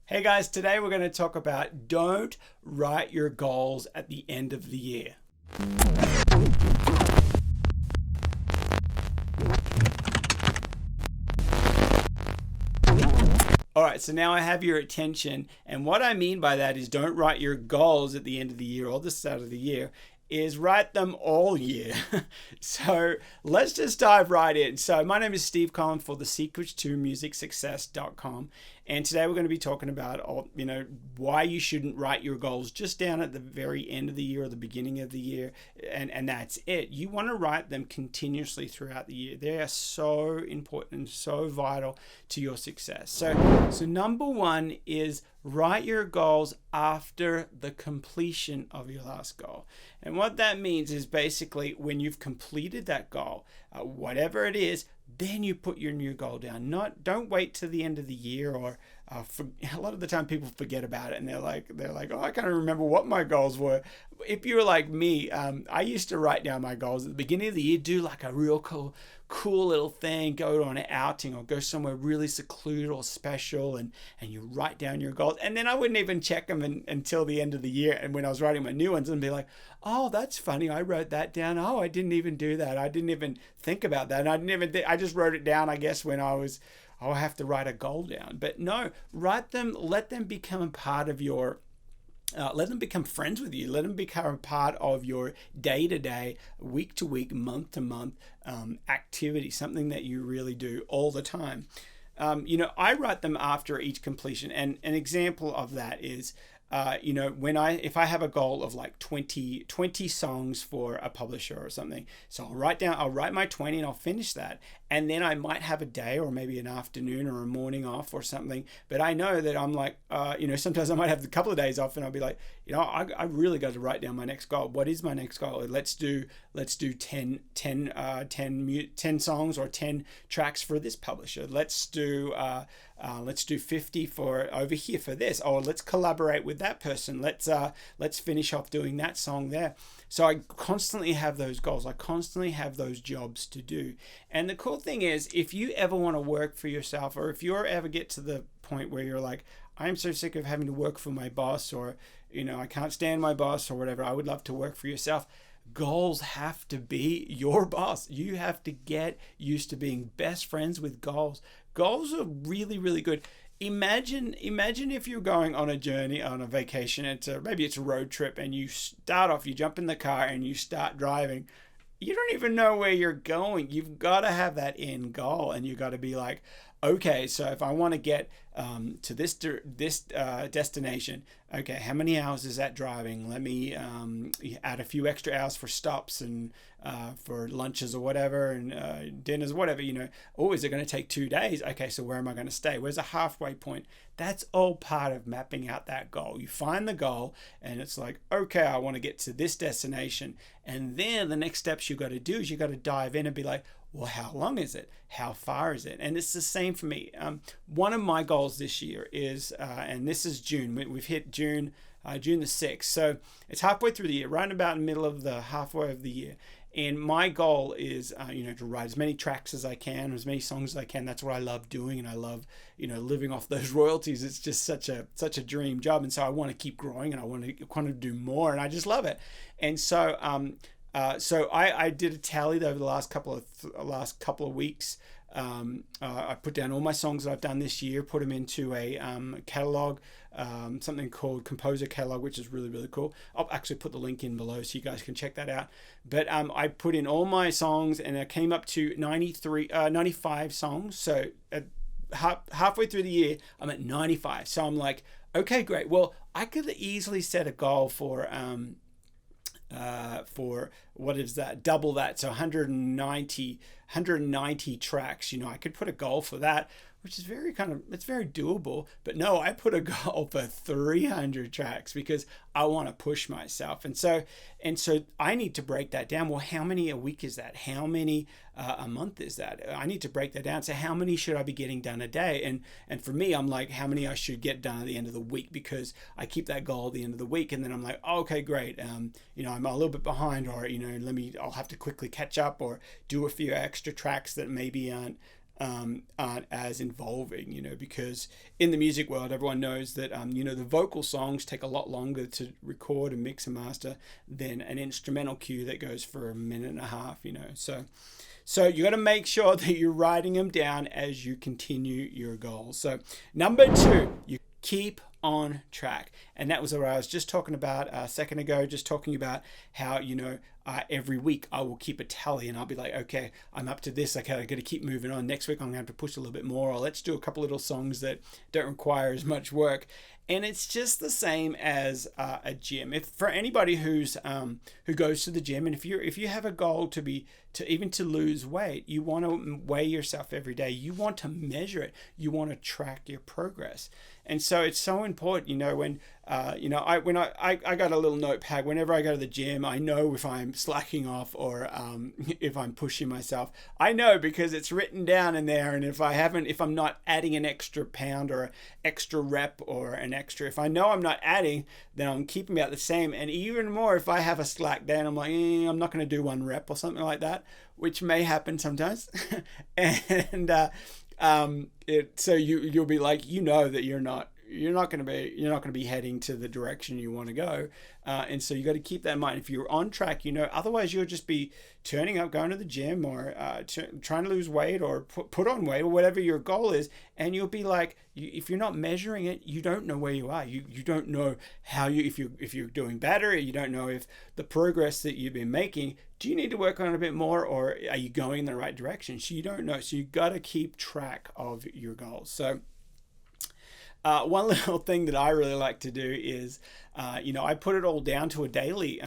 Hey guys, today we're going to talk about don't write your goals at the end of the year. All right, so now I have your attention, and what I mean by that is don't write your goals at the end of the year or the start of the year, is write them all year. So let's just dive right in. So my name is Steve Collom for the secrets to musicsuccess.com, and today we're going to be talking about why you shouldn't write your goals just down at the very end of the year or the beginning of the year, and that's it. You want to write them continuously throughout the year. They are so important, so vital to your success. So number one is write your goals after the completion of your last goal. And what that means is basically when you've completed that goal, whatever it is, then you put your new goal down. Don't wait till the end of the year, or a lot of the time people forget about it and they're like, oh, I can't remember what my goals were. If you're like me, I used to write down my goals at the beginning of the year, do like a real cool little thing, go on an outing or go somewhere really secluded or special, and you write down your goals. And then I wouldn't even check them until the end of the year. And when I was writing my new ones, I'd be like, oh, that's funny, I wrote that down. Oh, I didn't even do that. I didn't even think about that. And I just wrote it down, I guess, when I have to write a goal down. But no, write them, let them become a part of your let them become friends with you. Let them become a part of your day-to-day, week-to-week, month-to-month activity, something that you really do all the time. I write them after each completion. And an example of that is, if I have a goal of like 20 songs for a publisher or something, so I'll write my 20 and I'll finish that. And then I might have a day or maybe an afternoon or a morning off or something. But I know that I'm like, sometimes I might have a couple of days off and I'll be like, I really got to write down my next goal. What is my next goal? Let's do 10 songs or 10 tracks for this publisher. Let's do 50 for over here for this. Or let's collaborate with that person. Let's finish off doing that song there. So I constantly have those goals. I constantly have those jobs to do. And the cool thing is, if you ever want to work for yourself, or if you ever get to the point where you're like, I'm so sick of having to work for my boss, or I can't stand my boss or whatever, I would love to work for yourself. Goals have to be your boss. You have to get used to being best friends with goals. Goals are really, really good. Imagine if you're going on a journey, on a vacation, maybe it's a road trip, and you jump in the car and you start driving. You don't even know where you're going. You've got to have that end goal, and you've got to be like, okay, so if I want to get to this destination, okay, how many hours is that driving? Let me add a few extra hours for stops and for lunches or whatever, and dinners, whatever, Oh, is it going to take 2 days? Okay, so where am I going to stay? Where's a halfway point? That's all part of mapping out that goal. You find the goal, and it's like, okay, I want to get to this destination. And then the next steps you've got to do is you've got to dive in and be like, well, how long is it? How far is it? And it's the same for me. One of my goals this year is, and this is June. We've hit June the 6th. So it's halfway through the year, right about in the middle of the halfway of the year. And my goal is, to write as many tracks as I can, as many songs as I can. That's what I love doing, and I love, living off those royalties. It's just such a dream job, and so I want to keep growing, and I want to do more, and I just love it. And so, I did a tally over the last couple of weeks. I put down all my songs that I've done this year, put them into a catalog, something called Composer Catalog, which is really, really cool. I'll actually put the link in below so you guys can check that out. But I put in all my songs, and I came up to 95 songs. So halfway through the year, I'm at 95. So I'm like, okay, great. Well, I could easily set a goal for what is that, double that, so 190 tracks. I could put a goal for that, which is it's very doable. But no, I put a goal for 300 tracks because I want to push myself. And so I need to break that down. Well, how many a week is that? How many a month is that? I need to break that down. So how many should I be getting done a day? And for me, I'm like, how many I should get done at the end of the week, because I keep that goal at the end of the week. And then I'm like, oh, okay, great. I'm a little bit behind, or, I'll have to quickly catch up or do a few extra tracks that maybe aren't aren't as involving, because in the music world, everyone knows that, the vocal songs take a lot longer to record and mix and master than an instrumental cue that goes for a minute and a half, So you got to make sure that you're writing them down as you continue your goals. So number 2, you keep on track. And that was what I was just talking about a second ago, just talking about how, every week I will keep a tally and I'll be like, okay, I'm up to this. Okay, I got to keep moving on. Next week I'm going to have to push a little bit more, or let's do a couple little songs that don't require as much work. And it's just the same as a gym. If for anybody who goes to the gym, and if you have a goal to lose weight, you want to weigh yourself every day. You want to measure it. You want to track your progress. And so it's so important, when I got a little notepad. Whenever I go to the gym, I know if I'm slacking off or if I'm pushing myself. I know because it's written down in there. And if I'm not adding an extra pound or an extra rep or an extra, if I know I'm not adding, then I'm keeping about the same. And even more, if I have a slack day and I'm like, I'm not going to do 1 rep or something like that, which may happen sometimes. And so you'll be like, that you're not going to be heading to the direction you want to go, and so you got to keep that in mind. If you're on track, otherwise you'll just be turning up, going to the gym, or trying to lose weight or put on weight or whatever your goal is, and you'll be like, if you're not measuring it, you don't know where you are. You don't know how if you're doing better. You don't know if the progress that you've been making. Do you need to work on it a bit more, or are you going in the right direction? So you don't know. So you got to keep track of your goals. So one little thing that I really like to do is, I put it all down to a daily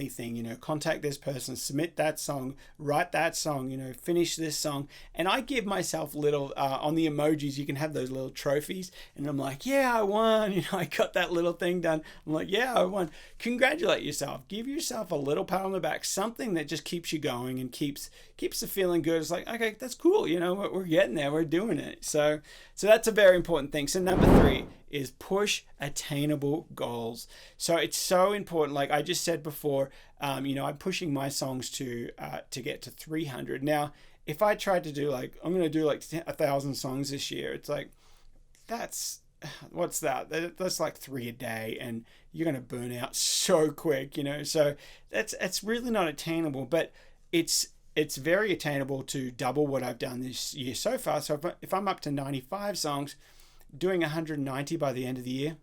thing, contact this person, submit that song, write that song, finish this song. And I give myself little, on the emojis, you can have those little trophies. And I'm like, yeah, I won. I got that little thing done. I'm like, yeah, I won. Congratulate yourself. Give yourself a little pat on the back, something that just keeps you going and keeps the feeling good. It's like, okay, that's cool. We're getting there. We're doing it. So that's a very important thing. So number 3 is push attainable goals. So it's so important. Like I just said before, I'm pushing my songs to get to 300. Now, if I tried to do I'm going to do 1,000 songs this year, it's like, what's that? That's like 3 a day, and you're going to burn out so quick, So that's really not attainable, but it's very attainable to double what I've done this year so far. So if I'm up to 95 songs, doing 190 by the end of the year,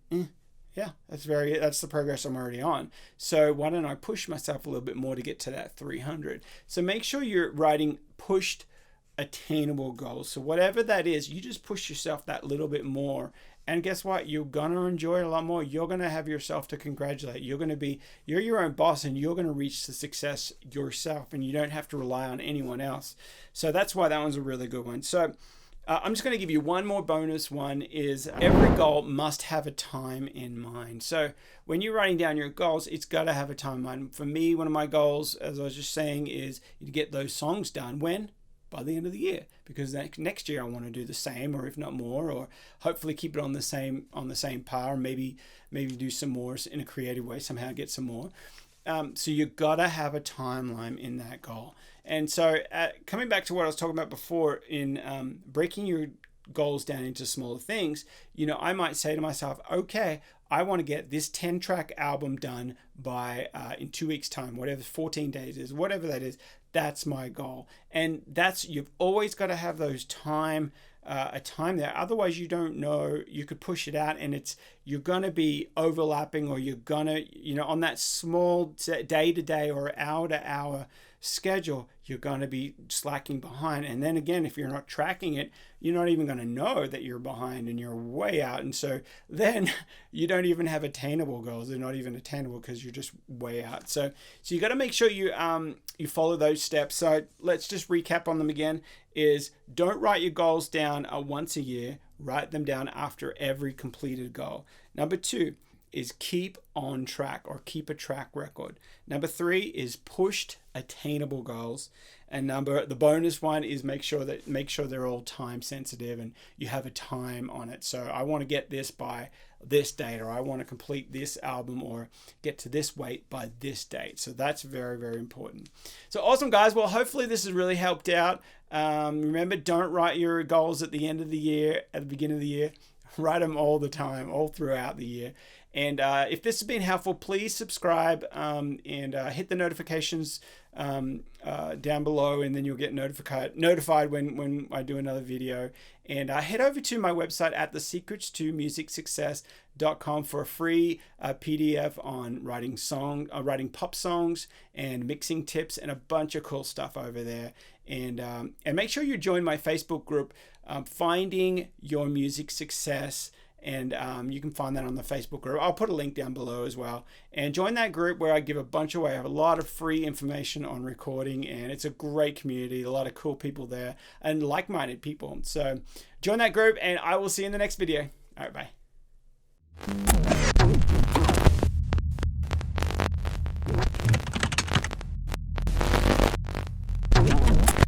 yeah, that's the progress I'm already on. So why don't I push myself a little bit more to get to that 300? So make sure you're writing pushed attainable goals. So whatever that is, you just push yourself that little bit more. And guess what? You're going to enjoy it a lot more. You're going to have yourself to congratulate. You're your own boss, and you're going to reach the success yourself, and you don't have to rely on anyone else. So that's why that one's a really good one. So I'm just going to give you one more bonus one is every goal must have a time in mind. So when you're writing down your goals, it's got to have a time in mind. For me, one of my goals, as I was just saying, is to get those songs done. When? By the end of the year, because next year I want to do the same, or if not more, or hopefully keep it on the same par, maybe do some more in a creative way, somehow get some more. So you gotta have a timeline in that goal. And so coming back to what I was talking about before in breaking your goals down into smaller things, I might say to myself, okay, I want to get this 10-track album done by in 2 weeks time, whatever 14 days is, whatever that is. That's my goal. And you've always got to have those a time there. Otherwise, you don't know, you could push it out, and you're going to be overlapping, or you're going to, on that small day to day or hour to hour schedule, you're going to be slacking behind. And then again, if you're not tracking it, you're not even going to know that you're behind and you're way out. And so then you don't even have attainable goals. They're not even attainable because you're just way out. So you got to make sure you follow those steps. So let's just recap on them again. Is don't write your goals down once a year. Write them down after every completed goal. Number 2 is keep on track, or keep a track record. Number 3 is pushed attainable goals. And the bonus one is make sure they're all time sensitive and you have a time on it. So I want to get this by this date, or I want to complete this album or get to this weight by this date. So that's very, very important. So awesome, guys. Well, hopefully this has really helped out. Remember, don't write your goals at the end of the year, at the beginning of the year. Write them all the time, all throughout the year. And if this has been helpful, please subscribe and hit the notifications down below, and then you'll get notified when I do another video. And head over to my website at thesecrets2musicsuccess.com for a free PDF on writing pop songs and mixing tips and a bunch of cool stuff over there. And make sure you join my Facebook group, Finding Your Music Success. And you can find that on the Facebook group. I'll put a link down below as well. And join that group where I give a bunch away. I have a lot of free information on recording, and it's a great community. A lot of cool people there and like-minded people. So join that group, and I will see you in the next video. All right, bye.